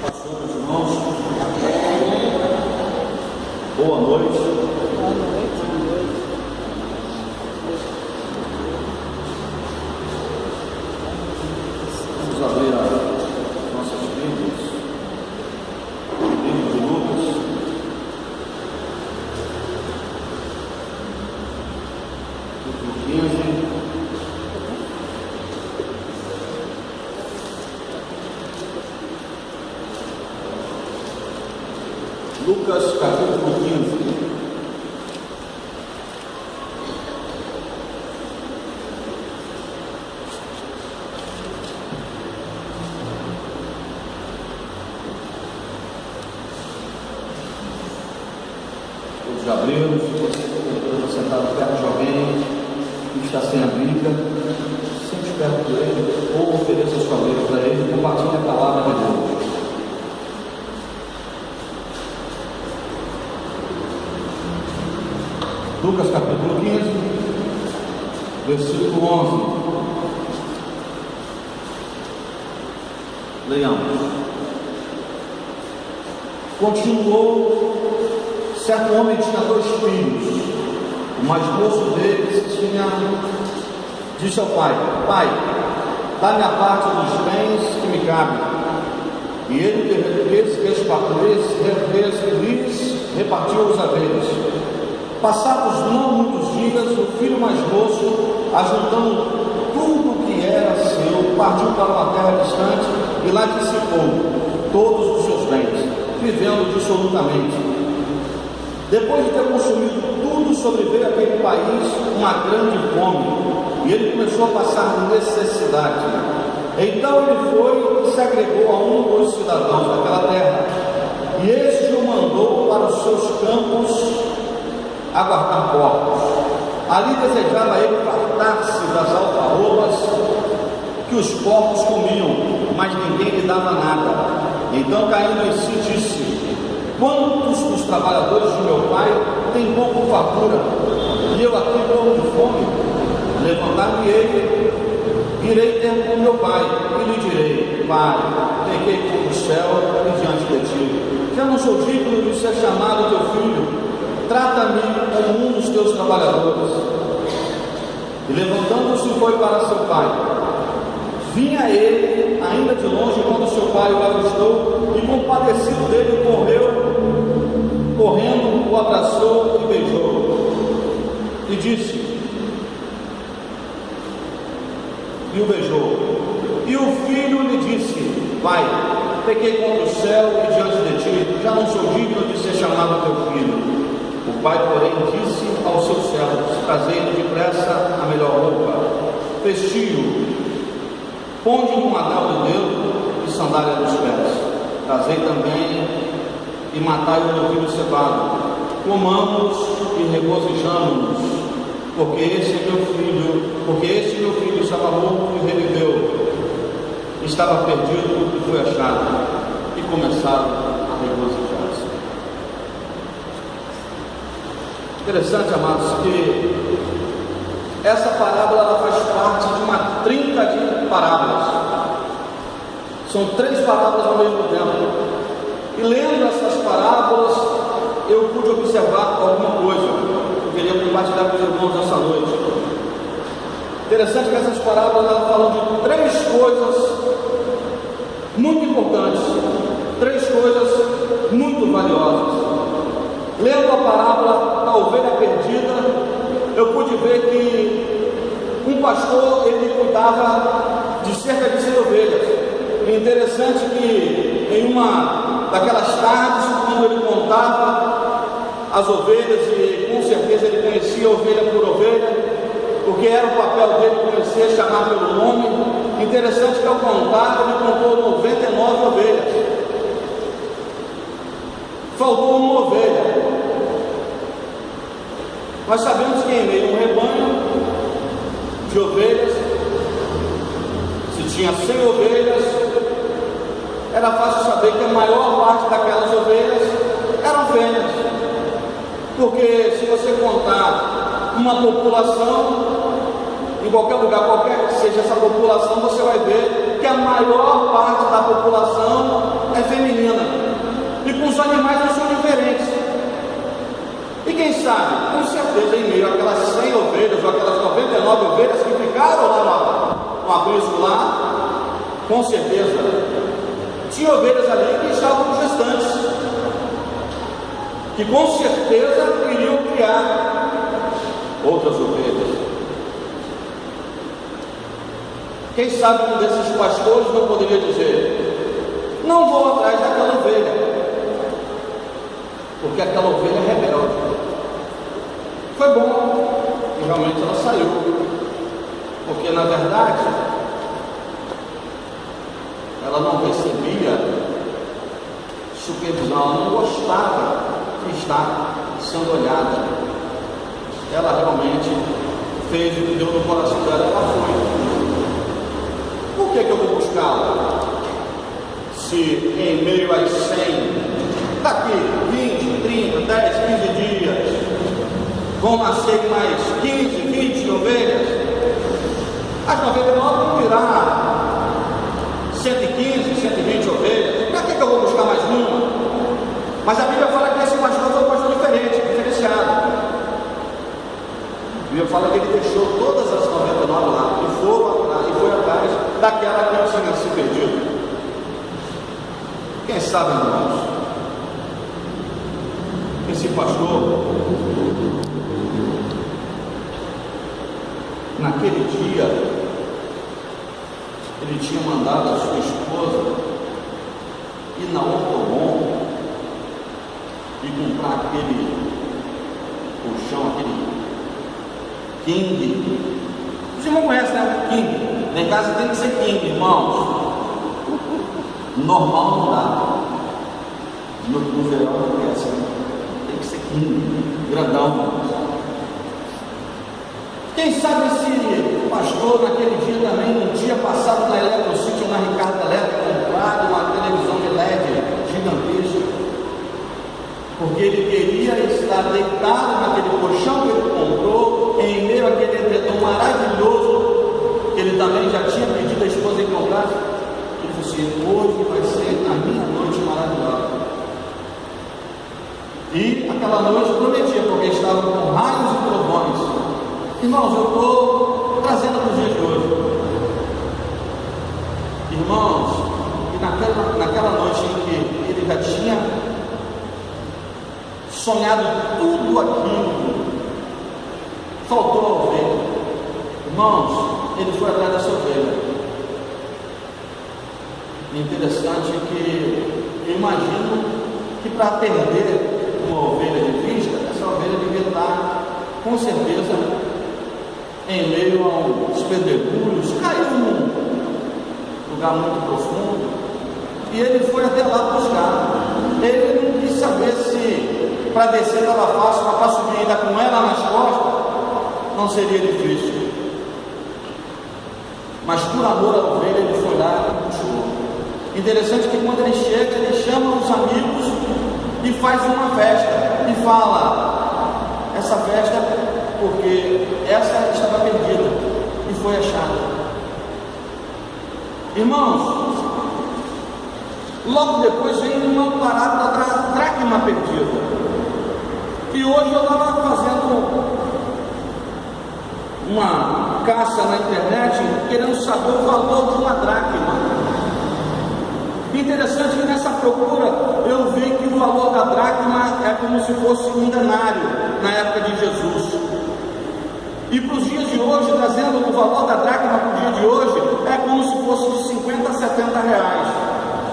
Pastor, meus irmãos, boa noite. Boa noite. Vamos abrir as nossas Bíblias, o livro de Lucas, capítulo 15. Lucas, capítulo 15. Todos já abriram, se você está sentado perto de alguém que está sem a Bíblia, sente perto dele ou ofereça sua Bíblia para ele e compartilhe a palavra de Deus. Lucas capítulo 15, versículo 11. Leiamos. Continuou: certo homem tinha 2 filhos. O mais moço deles disse ao pai: Pai, dá-me a parte dos bens que me cabem. E ele lhes repartiu os haveres. Passados não muitos dias, o filho mais moço, ajuntando tudo que era seu, partiu para uma terra distante e lá dissipou todos os seus bens, vivendo dissolutamente. Depois de ter consumido tudo, sobreveio àquele país uma grande fome, e ele começou a passar necessidade. Então ele foi e se agregou a um dos cidadãos daquela terra, e este o mandou para os seus campos a guardar porcos. Ali desejava ele fartar-se das alfarrobas que os porcos comiam, mas ninguém lhe dava nada. Então, caindo em si, disse: quantos dos trabalhadores de meu pai têm pão com fartura, e eu aqui morro de fome? Levantar-me-ei, irei ter com meu pai, e lhe direi: Pai, pequei contra o céu e diante de ti, já não sou digno de ser chamado teu filho. Trata-me como um dos teus trabalhadores. E levantando-se foi para seu pai. Vinha ele ainda de longe quando seu pai o avistou, e compadecido dele correndo, o abraçou e beijou. E disse, e o beijou. E o filho lhe disse: Pai, pequei contra o céu e diante de ti, já não sou digno de ser chamado teu filho. O pai, porém, disse aos seus servos: trazei-lhe depressa a melhor roupa, vestiu-o, ponde-lhe um anel no dedo e sandália nos pés. Trazei também e matai o novilho cevado. Comamos e regozijamo-nos, porque este meu filho estava morto e reviveu, estava perdido e foi achado. E começaram a regozijar-se. Interessante, amados, que essa parábola ela faz parte de uma trinca de parábolas. São 3 parábolas ao mesmo tempo. E lendo essas parábolas, eu pude observar alguma coisa que eu queria compartilhar com os irmãos essa noite. Interessante que essas parábolas elas falam de 3 coisas muito importantes, 3 coisas muito valiosas. Lendo a parábola da ovelha perdida, eu pude ver que um pastor ele cuidava de cerca de 100 ovelhas. É interessante que em uma daquelas tardes, quando ele contava as ovelhas, e com certeza ele conhecia ovelha por ovelha, porque era o papel dele conhecer, chamar pelo nome. Interessante que ao contar, ele contou 99 ovelhas. Faltou uma ovelha. Nós sabemos que em meio a um rebanho de ovelhas, se tinha 100 ovelhas, era fácil saber que a maior parte daquelas ovelhas eram fêmeas. Porque se você contar uma população, em qualquer lugar, qualquer que seja essa população, você vai ver que a maior parte da população é feminina. os animais não são diferentes. E quem sabe, com certeza, em meio àquelas 100 ovelhas, ou aquelas 99 ovelhas que ficaram lá no aprisco lá, com certeza, tinha ovelhas ali que estavam gestantes, que com certeza iriam criar outras ovelhas. Quem sabe um desses pastores não poderia dizer: não vou atrás daquela ovelha, porque aquela ovelha é rebelde. Foi bom, e realmente ela saiu, porque na verdade ela não recebia supervisão, ela não gostava de estar sendo olhada. Ela realmente fez o que deu no coração dela, ela foi. Por que eu vou buscá-la? Se em meio às 100, daqui 20, 30, 10, 15 dias, vão nascer mais 15, 20 ovelhas, as 99 vão virar 115, 120 ovelhas. Para que eu vou buscar mais uma? Mas a Bíblia fala que esse pastor foi um pastor diferente, diferenciado. A Bíblia fala que ele deixou todas as 99 lá e foi atrás daquela que tinha se perdido. Quem sabe, irmãos, esse pastor, naquele dia, ele tinha mandado a sua esposa ir na Ortobon e comprar aquele colchão, aquele King. Os irmãos conhecem, né? King. Lá em casa tem que ser King, irmãos. Normal não dá. No verão não quer ser. Tem que ser King, grandão. Quem sabe se o pastor naquele dia também não tinha passado na Eletrocity ou na Ricardo Elétrica, comprado uma televisão de LED gigantesca, porque ele queria estar deitado naquele colchão que ele comprou, em meio àquele edredom maravilhoso, que ele também já tinha pedido à esposa em comprar. Ele disse assim: hoje vai ser a minha noite maravilhosa. E aquela noite prometia, porque estava com raios e trovões. Irmãos, eu estou trazendo para os dias de hoje. Irmãos, e naquela noite em que ele já tinha sonhado tudo aquilo, faltou a ovelha. Irmãos, ele foi atrás dessa ovelha. E interessante que eu imagino que para perder uma ovelha de vista, essa ovelha devia estar, com certeza, em meio aos pedregulhos, caiu num lugar muito profundo, e ele foi até lá buscar. Ele não quis saber se para descer estava fácil, mas para subir ainda com ela nas costas não seria difícil. Mas por amor à ovelha ele foi lá e buscou. Interessante que quando ele chega, ele chama os amigos e faz uma festa e fala: essa festa porque essa estava perdida e foi achada. Irmãos, logo depois vem uma parada da dracma perdida. E hoje eu estava fazendo uma caça na internet, querendo saber o valor de uma dracma. Interessante que nessa procura eu vi que o valor da dracma é como se fosse um denário na época de Jesus. E para os dias de hoje, trazendo o valor da dracma para o dia de hoje, é como se fosse de 50 a 70 reais.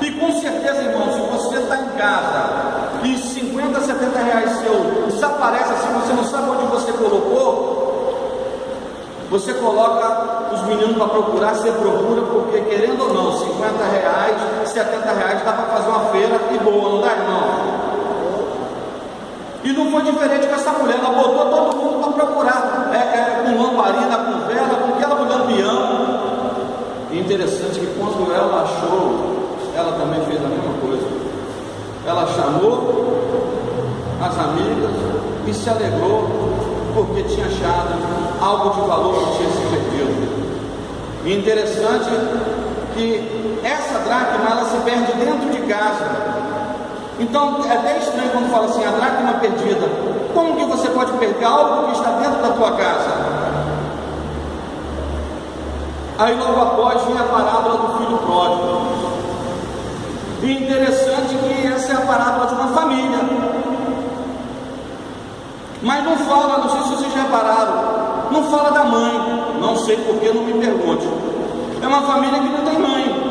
E com certeza, irmão, se você está em casa e 50 a 70 reais seu desaparece assim, você não sabe onde você colocou, você coloca os meninos para procurar, você procura, porque querendo ou não, 50 reais, 70 reais dá para fazer uma feira e boa, não dá, irmão? E não foi diferente com essa mulher, ela botou todo mundo para procurar, com lamparina, com vela, com aquela do lampião. E interessante que quando ela achou, ela também fez a mesma coisa. Ela chamou as amigas e se alegrou porque tinha achado algo de valor que tinha se perdido. E interessante que essa dracma ela se perde dentro de casa. Então é até estranho quando fala assim, a dracma perdida. Como que você pode perder algo que está dentro da tua casa? Aí logo após vem a parábola do filho pródigo. E interessante que essa é a parábola de uma família. Mas não fala, não sei se vocês já repararam, não fala da mãe. Não sei porquê, não me pergunte. É uma família que não tem mãe.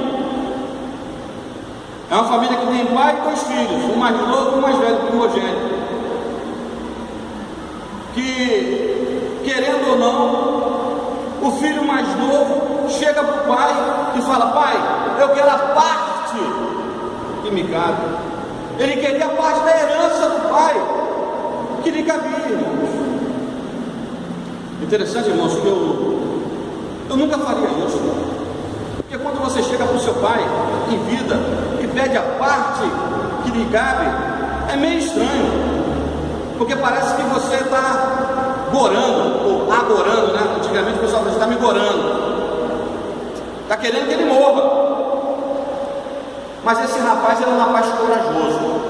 É uma família que tem pai e 2 filhos, um mais novo e um mais velho, primogênito. Que, querendo ou não, o filho mais novo chega para o pai e fala: pai, eu quero a parte que me cabe. Ele queria a parte da herança do pai que lhe cabia, irmãos. Interessante, irmãos, que eu nunca faria isso. Porque quando você chega para o seu pai em vida e pede a parte que lhe cabe, é meio estranho, porque parece que você está gorando, ou agorando, né? Antigamente o pessoal falava: está me gorando, está querendo que ele morra. Mas esse rapaz era um rapaz corajoso,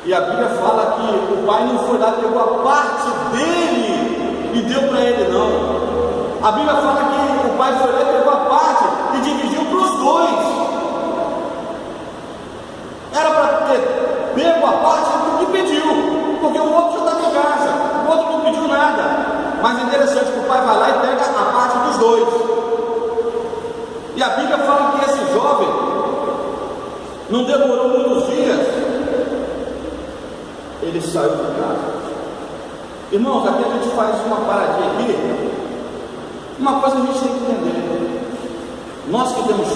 e a Bíblia fala que o pai não foi lá, pegou a parte dele e deu para ele, não. A Bíblia fala que o pai foi lá e pegou a parte e dividiu para os 2. Era para ter pego a parte do que pediu, porque o outro já estava em casa, o outro não pediu nada. Mas é interessante que o pai vai lá e pega a parte dos 2. E a Bíblia fala que esse jovem não demorou muitos dias, ele saiu de casa. Irmãos, aqui a gente faz uma paradinha aqui. Uma coisa a gente tem que entender: nós que temos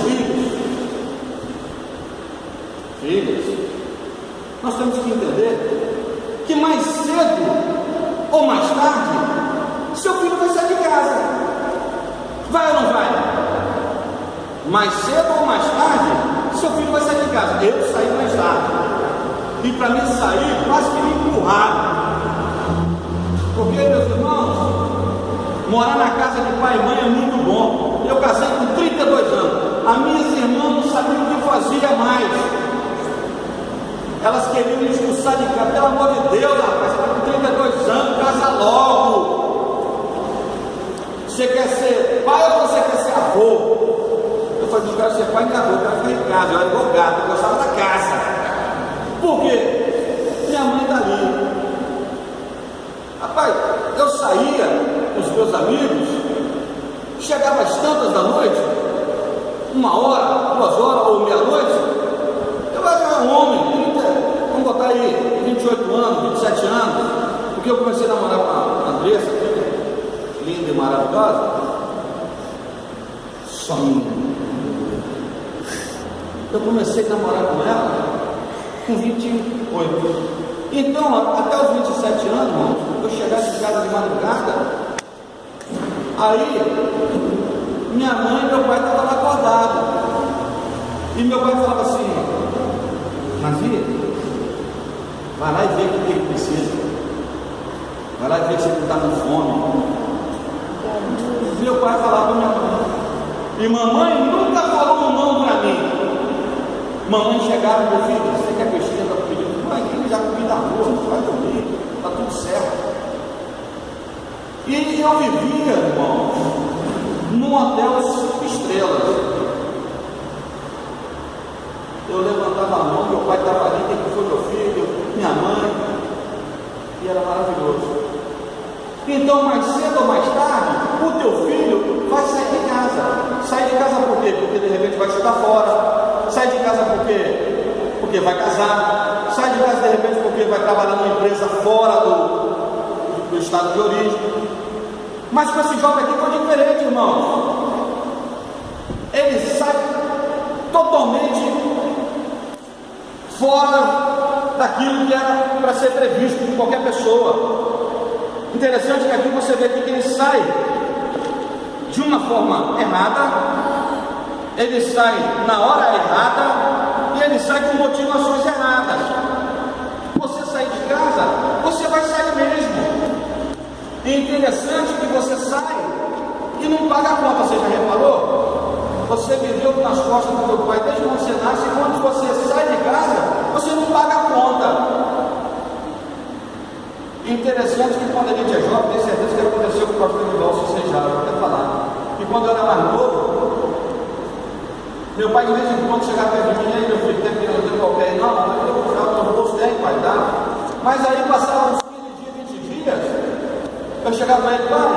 filhas, nós temos que entender que mais cedo ou mais tarde seu filho vai sair de casa. Vai ou não vai? Mais cedo ou mais tarde seu filho vai sair de casa. Eu saí mais tarde, e para mim sair quase que me empurraram. Porque, meus irmãos, morar na casa de pai e mãe é muito bom. Eu casei com 32 anos. As minhas irmãs não sabiam o que fazia mais. Elas queriam me expulsar de casa. Pelo amor de Deus, rapaz, você está com 32 anos, casa logo. Você quer ser pai ou você quer ser avô? Eu falei: não quero ser pai nem avô, eu quero ficar em casa. Eu era igual gato, eu gostava da casa. Por quê? Minha mãe está ali. Rapaz, eu saía com os meus amigos, chegava às tantas da noite, 1 hora, 2 horas ou meia-noite. Eu era um homem, vamos botar aí, 28 anos, 27 anos, porque eu comecei a namorar com a Andressa, linda e maravilhosa, só minha. Eu comecei a namorar com ela com 28. Então, até os 27 anos, irmão, eu chegava em casa de madrugada, aí minha mãe e meu pai estavam lá acordados, e meu pai falava assim: Nazir, vai lá e vê o que ele precisa, vai lá e vê se ele está com fome. E meu pai falava para minha mãe, e mamãe nunca falou um não para mim. Mamãe chegava: meu filho, você quer que eu estenda a comida? Mãe, quem já comi na rua, vai dormir, está tudo certo. E eu vivia, irmão, num hotel 5 estrelas. Eu levantava a mão, meu pai estava ali, quem foi meu filho, minha mãe, e era maravilhoso. Então, mais cedo ou mais tarde, o teu filho vai sair de casa. Sai de casa por quê? Porque de repente vai estudar fora. Sai de casa por quê? Porque vai casar. Sai de casa de repente porque vai trabalhar numa empresa fora do estado de origem. Mas com esse jovem aqui foi diferente, irmãos. Ele sai totalmente fora daquilo que era para ser previsto por qualquer pessoa. Interessante que aqui você vê aqui que ele sai de uma forma errada, ele sai na hora errada e ele sai com motivações erradas. Você sair de casa, você vai sair mesmo. E é interessante que você sai e não paga a conta. Você já reparou? você viveu nas costas do teu pai desde quando você nasce, e quando você sai de casa, você não paga a conta. Interessante que quando a gente é jovem, tem certeza que aconteceu com o pastor Nival, se vocês já vou até falar. E quando eu era mais novo, meu pai de vez em quando chegava perto de mim, aí meu filho, tem qualquer, não, eu já no bolso tem, pai, tá? Mas aí passavam uns 15 dias, 20 dias, eu chegava para ele, pai,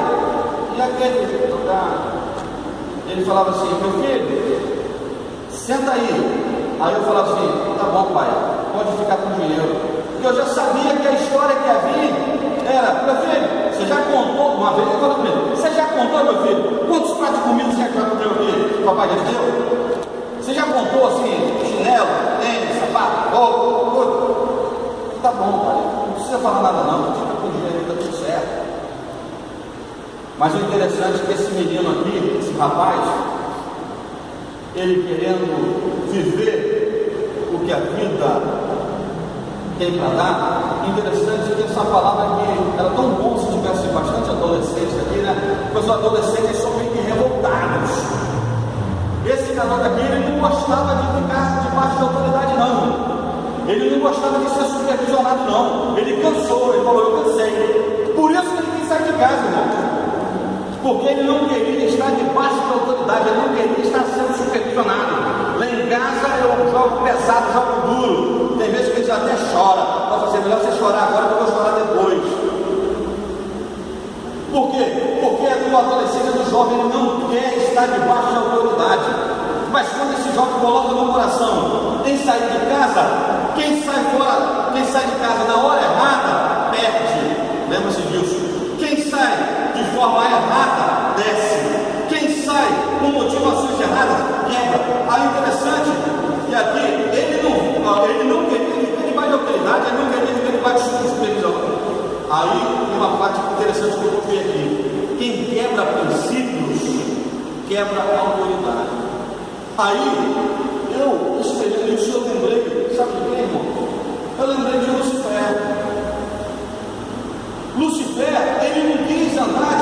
e aquele lugar? Ele falava assim, meu filho, senta aí. Aí eu falava assim, tá bom pai, pode ficar com o dinheiro. Porque eu já sabia que a história que havia era, meu filho, você já contou, uma vez ele falou comigo, você já contou, meu filho, quantos pratos de comida você já comeu aqui? Papai já deu? Você já contou assim, chinelo, tênis, sapato, roupa, tudo? Tá bom pai, não precisa falar nada não, fica com o dinheiro, tá tudo certo. Mas o interessante é que esse menino aqui, esse rapaz, ele querendo viver o que a vida tem para dar, interessante que essa palavra aqui era tão bom se tivesse bastante adolescentes aqui, né? Porque os adolescentes são meio que revoltados. Esse garoto aqui, ele não gostava de ficar debaixo de autoridade, não. Ele não gostava de ser supervisionado, não. Ele cansou, ele falou, eu cansei. Por isso que ele quis sair de casa, irmão. Porque ele não queria estar debaixo da autoridade, ele não queria estar sendo supervisionado. Lá em casa eu jogo pesado, jogo duro. Tem vezes que ele até chora. Vai fazer melhor você chorar agora do que eu chorar depois. Por quê? Porque do adolescente, do jovem, ele não quer estar debaixo da autoridade. Mas quando esse jovem coloca no coração em sair de casa, quem sai fora, quem sai de casa na hora errada, perde. Lembra-se disso. Quem sai de forma errada, desce. Quem sai com motivações erradas, quebra. Aí interessante que aqui ele não queria viver debaixo de autoridade, ele não queria viver debaixo de supervisão. Aí tem uma parte interessante que eu vou ver aqui. Quem quebra princípios, quebra a autoridade. Aí eu espelhando isso, eu lembrei, sabe de quem, irmão? Eu lembrei de Lucifer. Lucifer, ele não quis andar